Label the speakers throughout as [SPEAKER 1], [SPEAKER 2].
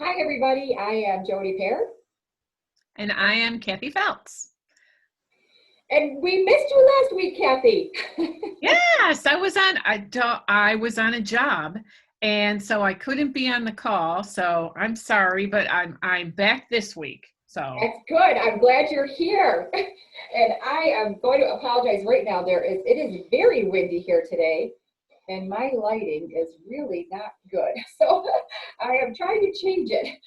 [SPEAKER 1] Hi, everybody. I am Jody Pear.
[SPEAKER 2] And I am Cathy Phelps.
[SPEAKER 1] And we missed you last week, Cathy.
[SPEAKER 2] Yes, I was on a job, and so I couldn't be on the call. So I'm sorry, but I'm back this week. So
[SPEAKER 1] That's good. I'm glad you're here. And I am going to apologize right now. It is very windy here today, and my lighting is really not good. So I am trying to change it.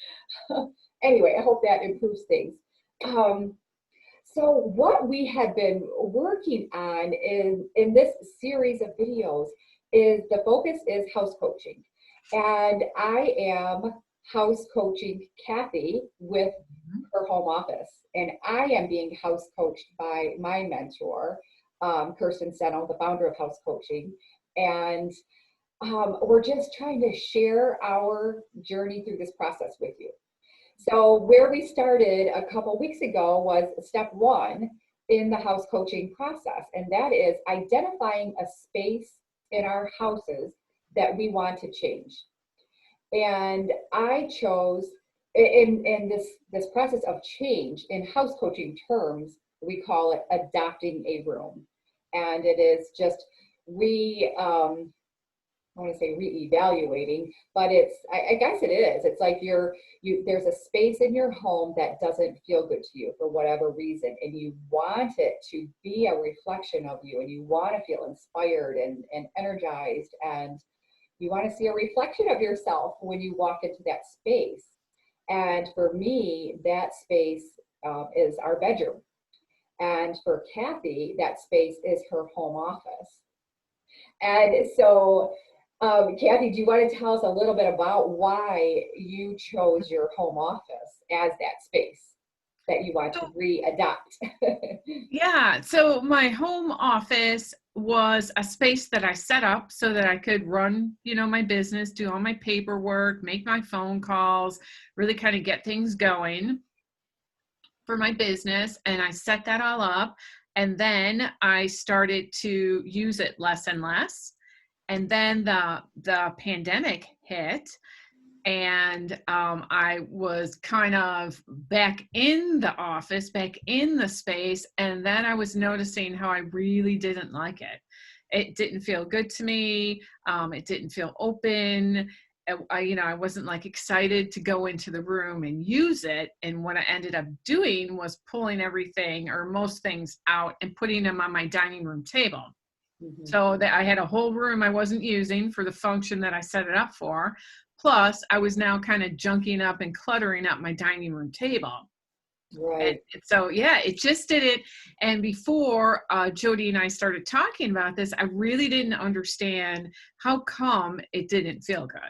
[SPEAKER 1] Anyway, I hope that improves things. So what we have been working on in this series of videos is the focus is house coaching. And I am house coaching Cathy with her home office. And I am being house coached by my mentor, Kirsten Seno, the founder of House Coaching. And we're just trying to share our journey through this process with you. So where we started a couple weeks ago was step one in the house coaching process, and that is identifying a space in our houses that we want to change. And I chose, in this process of change, in house coaching terms, we call it adopting a room. And it is just I want to say reevaluating, but I guess it is. It's like there's a space in your home that doesn't feel good to you for whatever reason, and you want it to be a reflection of you, and you want to feel inspired and energized, and you want to see a reflection of yourself when you walk into that space. And for me, that space is our bedroom. And for Cathy, that space is her home office. And so Cathy, do you want to tell us a little bit about why you chose your home office as that space that you want to re-adopt?
[SPEAKER 2] yeah, so my home office was a space that I set up so that I could run, my business, do all my paperwork, make my phone calls, really kind of get things going for my business. And I set that all up. And then I started to use it less and less. And then the pandemic hit, and I was kind of back in the office, back in the space. And then I was noticing how I really didn't like it. It didn't feel good to me. It didn't feel open. I wasn't like excited to go into the room and use it. And what I ended up doing was pulling everything or most things out and putting them on my dining room table.
[SPEAKER 1] Mm-hmm.
[SPEAKER 2] So that I had a whole room I wasn't using for the function that I set it up for. Plus, I was now kind of junking up and cluttering up my dining room table.
[SPEAKER 1] Right.
[SPEAKER 2] And so, yeah, it just did it. And before Jody and I started talking about this, I really didn't understand how come it didn't feel good.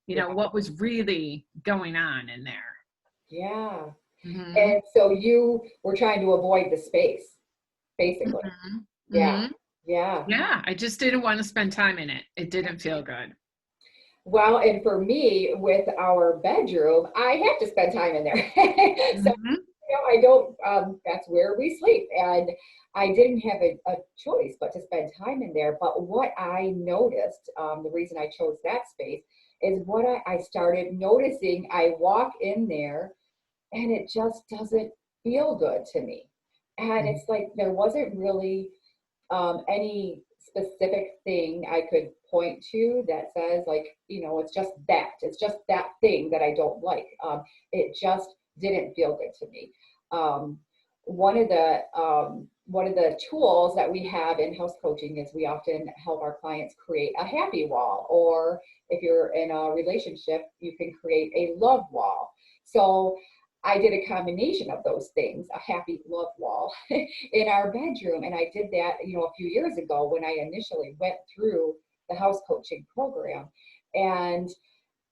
[SPEAKER 2] What was really going on in there.
[SPEAKER 1] Yeah.
[SPEAKER 2] Mm-hmm.
[SPEAKER 1] And so you were trying to avoid the space, basically.
[SPEAKER 2] Mm-hmm.
[SPEAKER 1] Yeah.
[SPEAKER 2] Mm-hmm.
[SPEAKER 1] Yeah.
[SPEAKER 2] Yeah, I just didn't want to spend time in it. It didn't feel good.
[SPEAKER 1] Well, and for me, with our bedroom, I have to spend time in there. So
[SPEAKER 2] Mm-hmm.
[SPEAKER 1] I don't, that's where we sleep. And I didn't have a choice but to spend time in there. But what I noticed, the reason I chose that space is what I started noticing. I walk in there and it just doesn't feel good to me. And it's like there wasn't really any specific thing I could point to that says like, it's just that thing that I don't like. It just didn't feel good to me. Um, one of the tools that we have in house coaching is we often help our clients create a happy wall, or if you're in a relationship, you can create a love wall. So I did a combination of those things, a happy love wall in our bedroom. And I did that, a few years ago when I initially went through the house coaching program. And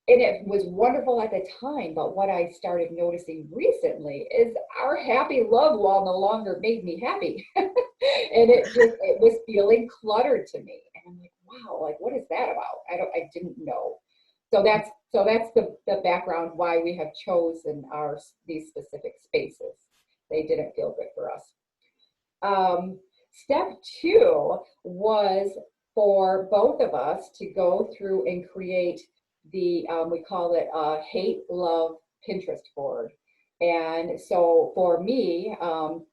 [SPEAKER 1] it was wonderful at the time, but what I started noticing recently is our happy love wall no longer made me happy. And it was feeling cluttered to me. And I'm like, wow, like what is that about? I didn't know. So that's the background why we have chosen these specific spaces. They didn't feel good for us. Step two was for both of us to go through and create we call it a hate love Pinterest board. And so for me,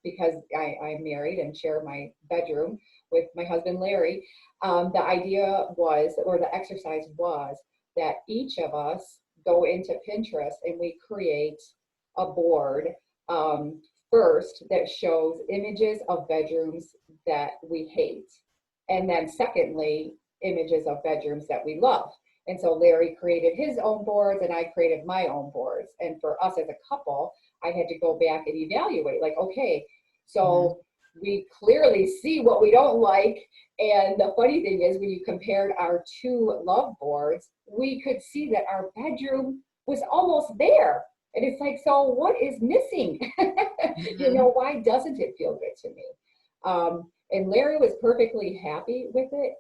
[SPEAKER 1] because I'm married and share my bedroom with my husband Larry, the idea was, or the exercise was, that each of us go into Pinterest and we create a board, first, that shows images of bedrooms that we hate, and then secondly, images of bedrooms that we love. And so Larry created his own boards and I created my own boards. And for us as a couple, I had to go back and evaluate, like, okay, so we clearly see what we don't like. And the funny thing is, when you compared our two love boards, we could see that our bedroom was almost there. And it's like, so what is missing? You know, why doesn't it feel good to me? And Larry was perfectly happy with it.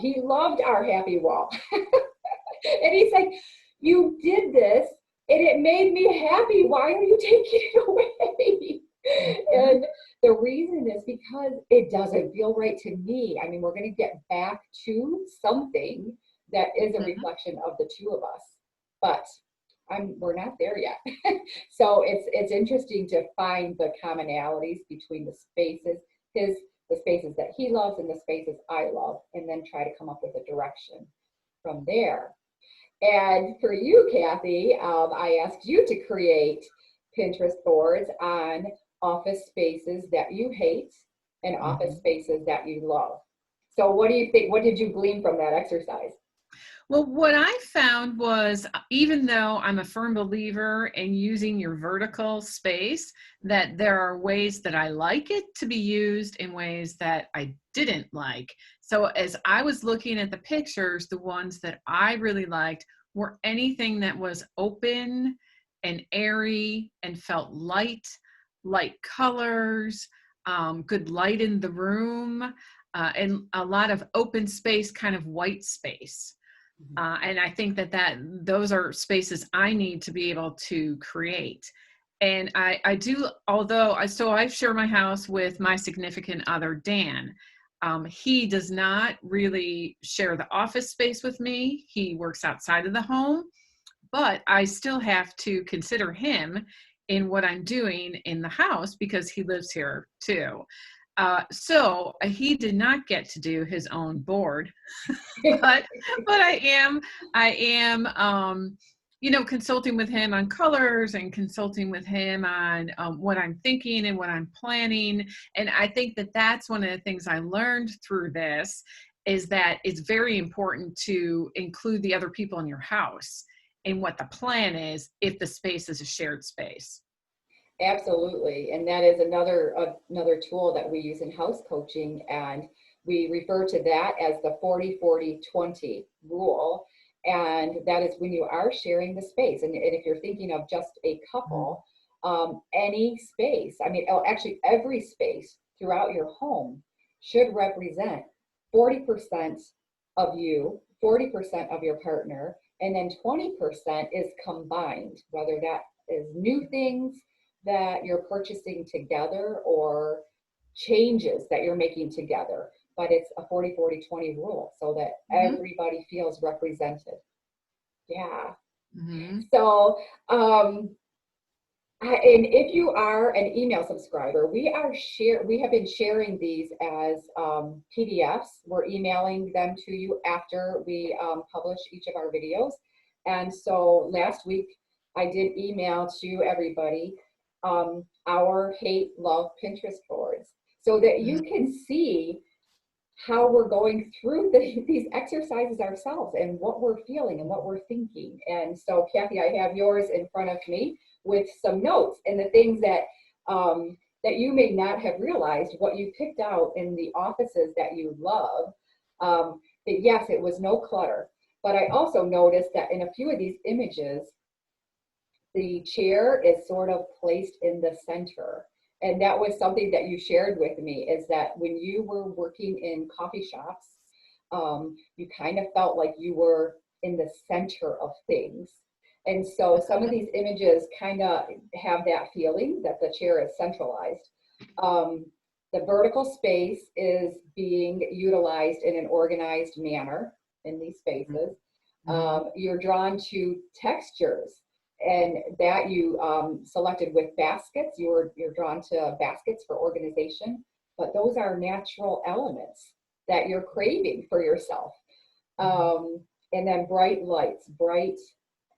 [SPEAKER 1] He loved our happy wall. And he's like, you did this and it made me happy. Why are you taking it away? And the reason is because it doesn't feel right to me. I mean, we're going to get back to something that is a reflection of the two of us, but we're not there yet. So it's interesting to find the commonalities between the spaces, the spaces that he loves and the spaces I love, and then try to come up with a direction from there. And for you, Cathy, I asked you to create Pinterest boards on office spaces that you hate and office spaces that you love. So what do you think? What did you glean from that exercise?
[SPEAKER 2] Well, what I found was, even though I'm a firm believer in using your vertical space, that there are ways that I like it to be used in ways that I didn't like. So as I was looking at the pictures, the ones that I really liked were anything that was open and airy and felt light colors, good light in the room, and a lot of open space, kind of white space. And I think that those are spaces I need to be able to create. And I do, although I share my house with my significant other, Dan. He does not really share the office space with me. He works outside of the home, but I still have to consider him in what I'm doing in the house because he lives here too. So he did not get to do his own board, but I am, consulting with him on colors and consulting with him on what I'm thinking and what I'm planning. And I think that that's one of the things I learned through this, is that it's very important to include the other people in your house in what the plan is if the space is a shared space.
[SPEAKER 1] Absolutely. And that is another tool that we use in house coaching. And we refer to that as the 40-40-20 rule. And that is when you are sharing the space. And if you're thinking of just a couple, any space, I mean, actually every space throughout your home should represent 40% of you, 40% of your partner, and then 20% is combined, whether that is new things that you're purchasing together or changes that you're making together. But it's a 40-40-20 rule so that everybody feels represented. Yeah. So, and if you are an email subscriber, we have been sharing these as PDFs. We're emailing them to you after we publish each of our videos. And so last week I did email to everybody our hate love Pinterest boards so that you can see how we're going through these exercises ourselves and what we're feeling and what we're thinking. And so Cathy, I have yours in front of me with some notes and the things that that you may not have realized what you picked out in the offices that you love. That yes, it was no clutter, but I also noticed that in a few of these images, the chair is sort of placed in the center. And that was something that you shared with me, is that when you were working in coffee shops, you kind of felt like you were in the center of things. And so some of these images kind of have that feeling that the chair is centralized. The vertical space is being utilized in an organized manner in these spaces. You're drawn to textures, and that you selected with baskets. You're drawn to baskets for organization, but those are natural elements that you're craving for yourself. And then bright lights, bright,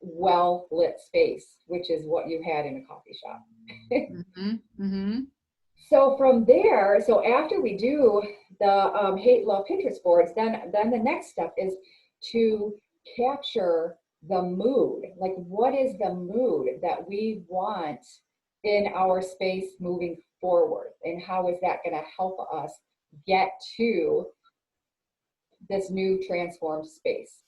[SPEAKER 1] well-lit space, which is what you had in a coffee shop. So from there, so after we do the hate, love Pinterest boards, then the next step is to capture the mood. Like, what is the mood that we want in our space moving forward? And how is that going to help us get to this new transformed space?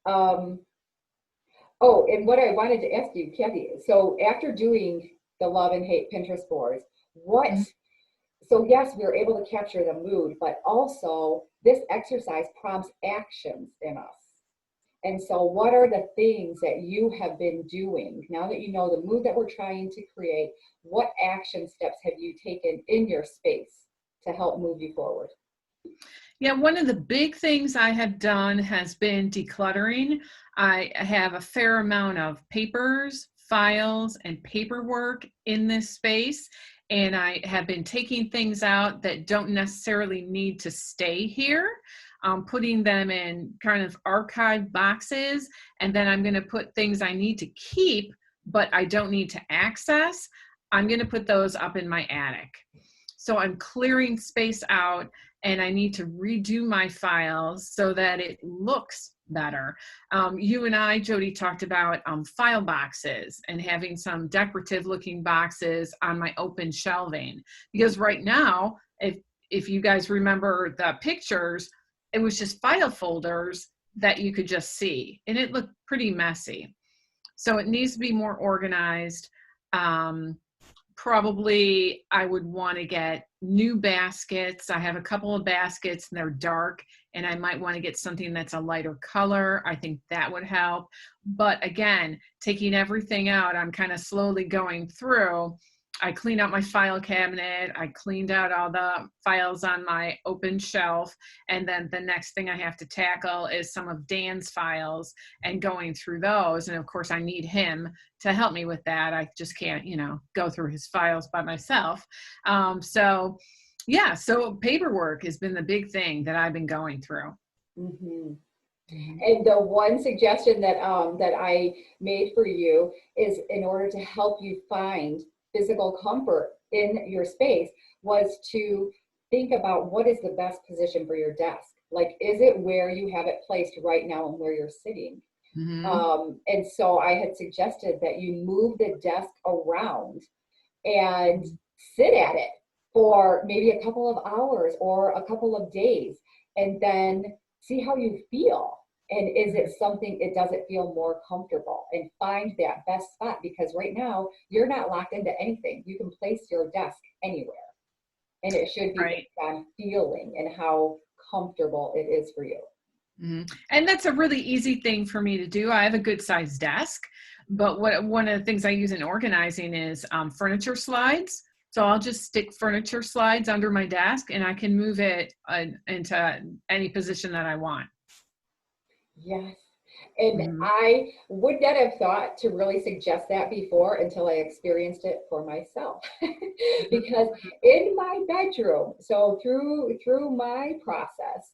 [SPEAKER 1] Oh, and what I wanted to ask you, Cathy, so after doing the love and hate Pinterest boards, what, so yes, we were able to capture the mood, but also this exercise prompts actions in us. And so what are the things that you have been doing now that you know the mood that we're trying to create? What action steps have you taken in your space to help move you forward?
[SPEAKER 2] Yeah, one of the big things I have done has been decluttering. I have a fair amount of papers, files, and paperwork in this space, and I have been taking things out that don't necessarily need to stay here, putting them in kind of archive boxes, and then I'm going to put things I need to keep, but I don't need to access. I'm going to put those up in my attic. So I'm clearing space out, and I need to redo my files so that it looks better. You and I, Jody, talked about file boxes and having some decorative looking boxes on my open shelving. Because right now, if you guys remember the pictures, it was just file folders that you could just see, and it looked pretty messy. So it needs to be more organized. Probably I would want to get new baskets. I have a couple of baskets and they're dark, and I might want to get something that's a lighter color. I think that would help. But again, taking everything out, I'm kind of slowly going through. I cleaned out my file cabinet. I cleaned out all the files on my open shelf. And then the next thing I have to tackle is some of Dan's files and going through those. And of course, I need him to help me with that. I just can't, go through his files by myself. So paperwork has been the big thing that I've been going through.
[SPEAKER 1] And the one suggestion that that I made for you is, in order to help you find physical comfort in your space, was to think about what is the best position for your desk. Like, is it where you have it placed right now and where you're sitting? And so I had suggested that you move the desk around and sit at it for maybe a couple of hours or a couple of days, and then see how you feel. And is it something, does it feel more comfortable? And find that best spot, because right now you're not locked into anything. You can place your desk anywhere, and it should be based on feeling and how comfortable it is for you.
[SPEAKER 2] And that's a really easy thing for me to do. I have a good sized desk, but one of the things I use in organizing is furniture slides. So I'll just stick furniture slides under my desk, and I can move it into any position that I want.
[SPEAKER 1] Yes. And I would not have thought to really suggest that before until I experienced it for myself. Because in my bedroom, so through my process,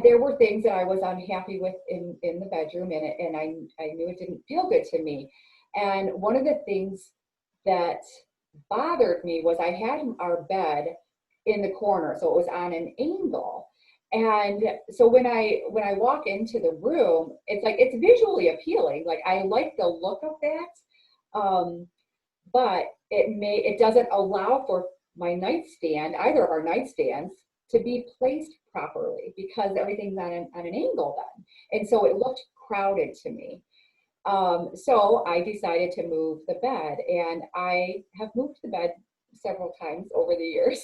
[SPEAKER 1] there were things that I was unhappy with in the bedroom, and I knew it didn't feel good to me. And one of the things that bothered me was I had our bed in the corner, so it was on an angle. And so when I walk into the room, it's like, it's visually appealing. Like, I like the look of that, but it doesn't allow for my nightstand, either of our nightstands, to be placed properly, because everything's on an angle then. And so it looked crowded to me. So I decided to move the bed, and I have moved the bed several times over the years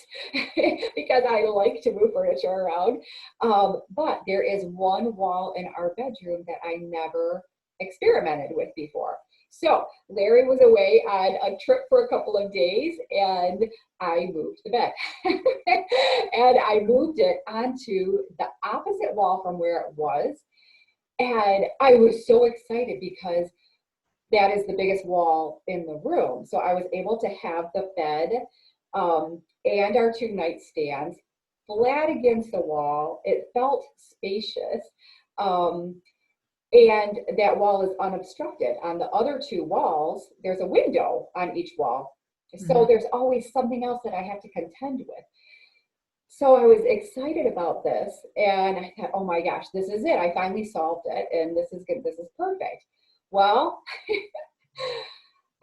[SPEAKER 1] because I like to move furniture around. But there is one wall in our bedroom that I never experimented with before. So Larry was away on a trip for a couple of days, and I moved the bed. And I moved it onto the opposite wall from where it was. And I was so excited because that is the biggest wall in the room. So I was able to have the bed and our 2 nightstands flat against the wall. It felt spacious. And that wall is unobstructed. On the other 2 walls, there's a window on each wall. So there's always something else that I have to contend with. So I was excited about this, and I thought, oh my gosh, this is it. I finally solved it, and this is good. This is perfect. Well,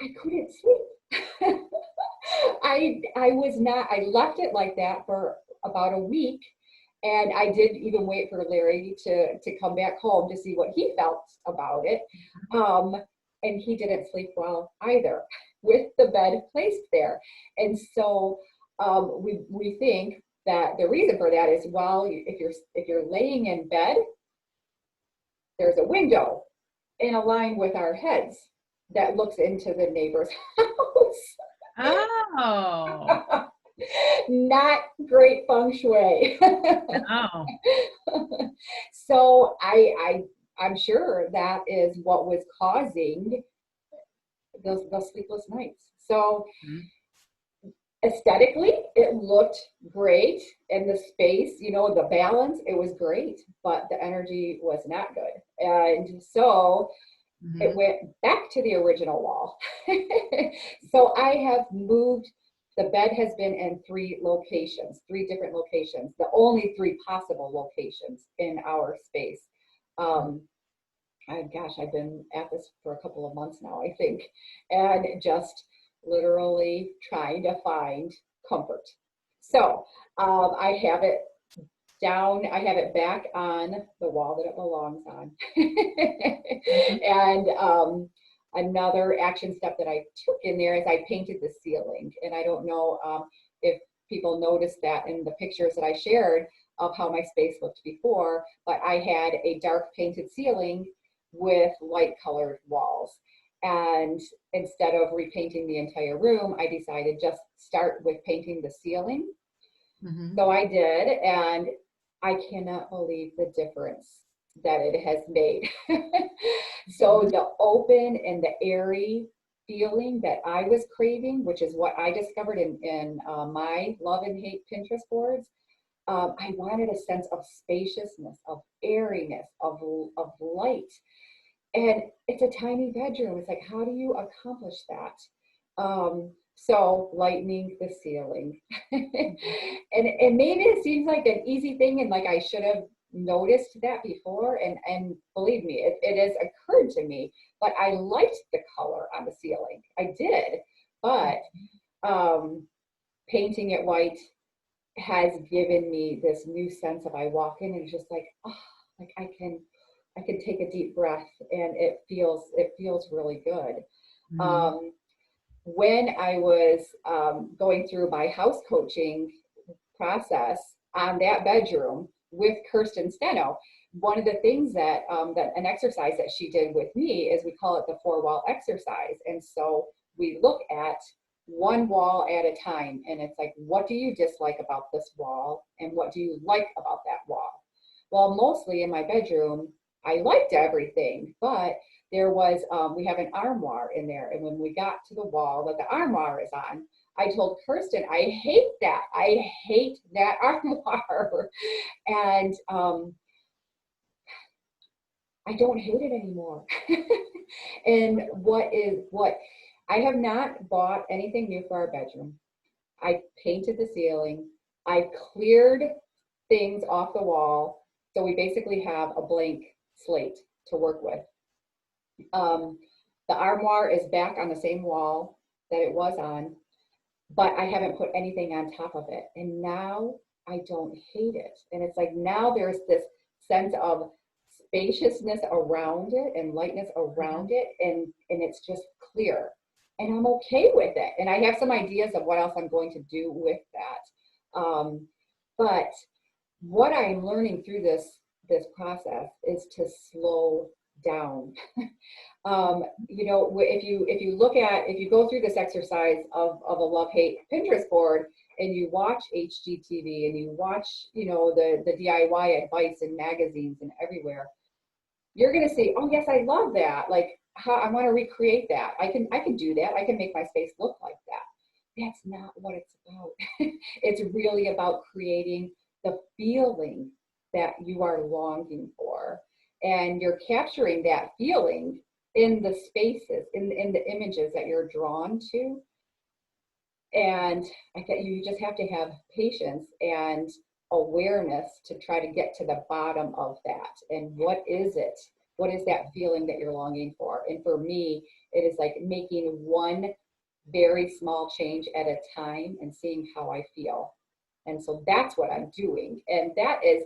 [SPEAKER 1] I couldn't sleep. I left it like that for about a week. And I did even wait for Larry to come back home to see what he felt about it. And he didn't sleep well either with the bed placed there. And so we think that the reason for that is, well, if you're laying in bed, there's a window in a line with our heads that looks into the neighbor's house.
[SPEAKER 2] Oh.
[SPEAKER 1] Not great feng shui.
[SPEAKER 2] No.
[SPEAKER 1] So I'm sure that is what was causing those sleepless nights. So aesthetically, it looked great, and the space, the balance, it was great, but the energy was not good. And so it went back to the original wall. So I have moved. The bed has been in 3 locations, 3 different locations, the only 3 possible locations in our space. I've been at this for a couple of months now, I think, and just literally trying to find comfort. So I have it down, I have it back on the wall that it belongs on. And another action step that I took in there is I painted the ceiling. And I don't know if people noticed that in the pictures that I shared of how my space looked before, but I had a dark painted ceiling with light colored walls. And instead of repainting the entire room, I decided just start with painting the ceiling. So I did, and I cannot believe the difference that it has made. So the open and the airy feeling that I was craving, which is what I discovered in my love and hate Pinterest boards, I wanted a sense of spaciousness, of airiness, of light. And it's a tiny bedroom. It's like, how do you accomplish that? So lightening the ceiling. and maybe it seems like an easy thing, and like I should have noticed that before, and believe me, it has occurred to me, but I liked the color on the ceiling. I did, but painting it white has given me this new sense of, I walk in and it's just like, oh, like I can take a deep breath, and it feels really good. When I was going through my house coaching process on that bedroom with Kirsten Steno, one of the things that an exercise that she did with me is, we call it the 4-wall exercise. And so we look at one wall at a time, and it's like, what do you dislike about this wall, and what do you like about that wall? Well, mostly in my bedroom, I liked everything, but there was, we have an armoire in there. And when we got to the wall that the armoire is on, I told Kirsten, I hate that. I hate that armoire. And I don't hate it anymore. And I have not bought anything new for our bedroom. I painted the ceiling. I cleared things off the wall. So we basically have a blank slate to work with. The armoire is back on the same wall that it was on, but I haven't put anything on top of it. And now I don't hate it. And it's like, now there's this sense of spaciousness around it and lightness around it. And it's just clear. And I'm okay with it. And I have some ideas of what else I'm going to do with that. But what I'm learning through this process is to slow down. If you go through this exercise of a love-hate Pinterest board, and you watch HGTV, and you watch, the DIY advice in magazines and everywhere, you're going to say, oh yes, I love that. Like, how I want to recreate that. I can do that. I can make my space look like that. That's not what it's about. It's really about creating the feeling that you are longing for. And you're capturing that feeling in the spaces, in the images that you're drawn to. And I think you just have to have patience and awareness to try to get to the bottom of that. And what is it? What is that feeling that you're longing for? And for me, it is like making one very small change at a time and seeing how I feel. And so that's what I'm doing. And that is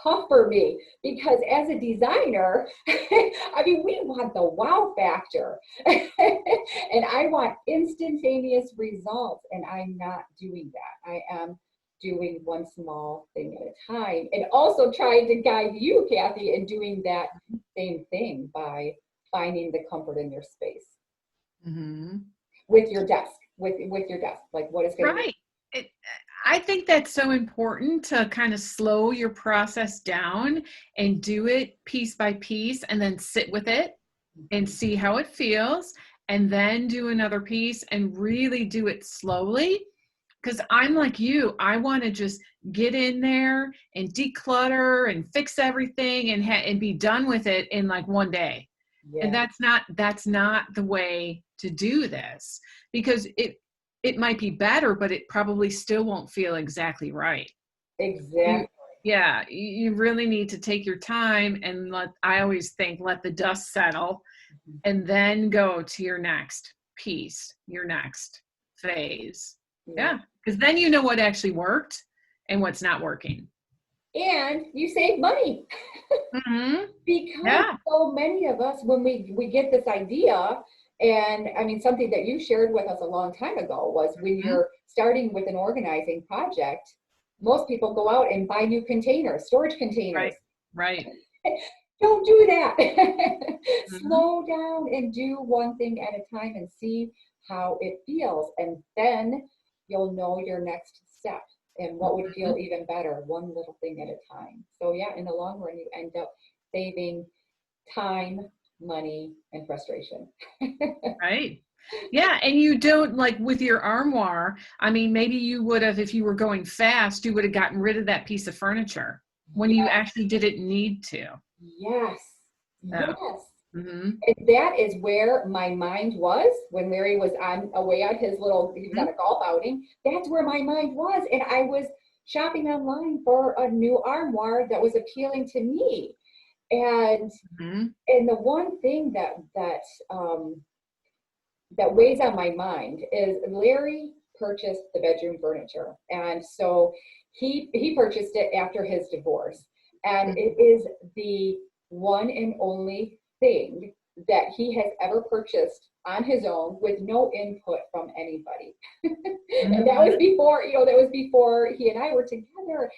[SPEAKER 1] tough for me because as a designer, I mean, we want the wow factor and I want instantaneous results, and I'm not doing that. I am doing one small thing at a time, and also trying to guide you, Cathy, in doing that same thing by finding the comfort in your space.
[SPEAKER 2] Mm-hmm.
[SPEAKER 1] With your desk, with your desk, like what is going to
[SPEAKER 2] Right. I think that's so important to kind of slow your process down and do it piece by piece and then sit with it and see how it feels, and then do another piece and really do it slowly. Because I'm like you, I want to just get in there and declutter and fix everything and be done with it in like one day.
[SPEAKER 1] Yeah.
[SPEAKER 2] And that's not the way to do this, because it might be better, but it probably still won't feel exactly right.
[SPEAKER 1] Exactly.
[SPEAKER 2] You really need to take your time and I always think, let the dust settle and then go to your next piece, your next phase. Yeah. Because then you know what actually worked and what's not working.
[SPEAKER 1] And you save money.
[SPEAKER 2] Mm-hmm.
[SPEAKER 1] Because so many of us, when we get this idea, and I mean, something that you shared with us a long time ago was when you're starting with an organizing project, most people go out and buy new containers, storage containers.
[SPEAKER 2] Right.
[SPEAKER 1] Don't do that. Slow down and do one thing at a time and see how it feels. And then you'll know your next step and what would feel even better, one little thing at a time. So yeah, in the long run, you end up saving time, money, and frustration.
[SPEAKER 2] Right. Yeah. And you don't, like with your armoire, I mean, maybe you would have, if you were going fast, you would have gotten rid of that piece of furniture when you actually didn't need to.
[SPEAKER 1] Yes.
[SPEAKER 2] Yeah.
[SPEAKER 1] Yes.
[SPEAKER 2] Mm-hmm.
[SPEAKER 1] And that is where my mind was when Larry was away on his little, he was on a golf outing. That's where my mind was. And I was shopping online for a new armoire that was appealing to me. And the one thing that weighs on my mind is Larry purchased the bedroom furniture. And so he purchased it after his divorce. And it is the one and only thing that he has ever purchased on his own with no input from anybody. And that was before, that was before he and I were together.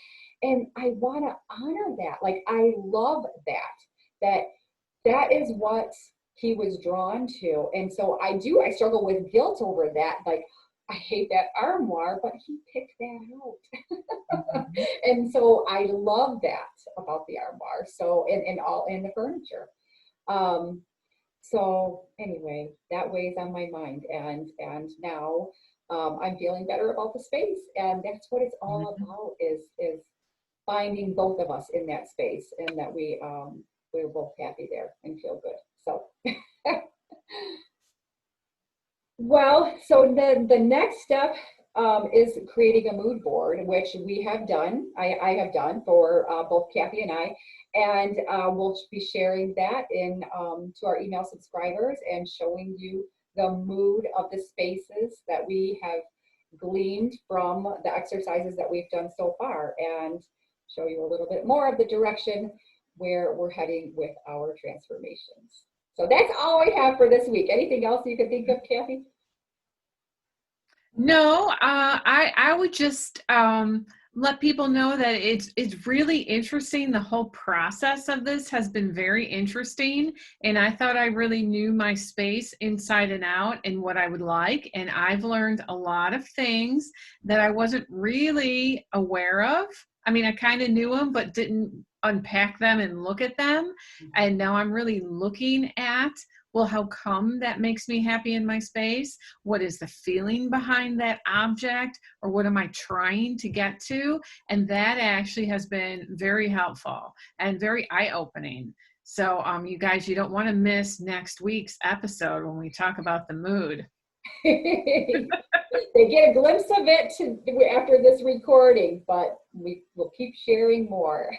[SPEAKER 1] And I want to honor that. Like, I love that is what he was drawn to. And so I struggle with guilt over that. Like, I hate that armoire, but he picked that out. And so I love that about the armoire. So, and all in the furniture. So anyway, that weighs on my mind. And now I'm feeling better about the space. And that's what it's all about is finding both of us in that space, and that we're both happy there and feel good. So, well, so the next step is creating a mood board, which we have done. I have done for both Cathy and I, and we'll be sharing that to our email subscribers and showing you the mood of the spaces that we have gleaned from the exercises that we've done so far, and show you a little bit more of the direction where we're heading with our transformations. So that's all I have for this week. Anything else you could think of, Cathy?
[SPEAKER 2] No, I would just let people know that it's really interesting. The whole process of this has been very interesting, and I thought I really knew my space inside and out and what I would like. And I've learned a lot of things that I wasn't really aware of I mean, I kind of knew them, but didn't unpack them and look at them. And now I'm really looking at, well, how come that makes me happy in my space? What is the feeling behind that object? Or what am I trying to get to? And that actually has been very helpful and very eye-opening. So you guys, you don't want to miss next week's episode when we talk about the mood.
[SPEAKER 1] They get a glimpse of it after this recording, but we will keep sharing more.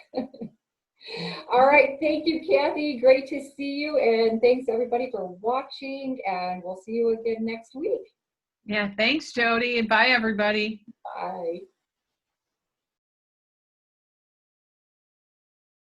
[SPEAKER 1] All right. Thank you, Cathy. Great to see you. And thanks everybody for watching. And we'll see you again next week.
[SPEAKER 2] Yeah. Thanks, Jody. And bye, everybody.
[SPEAKER 1] Bye.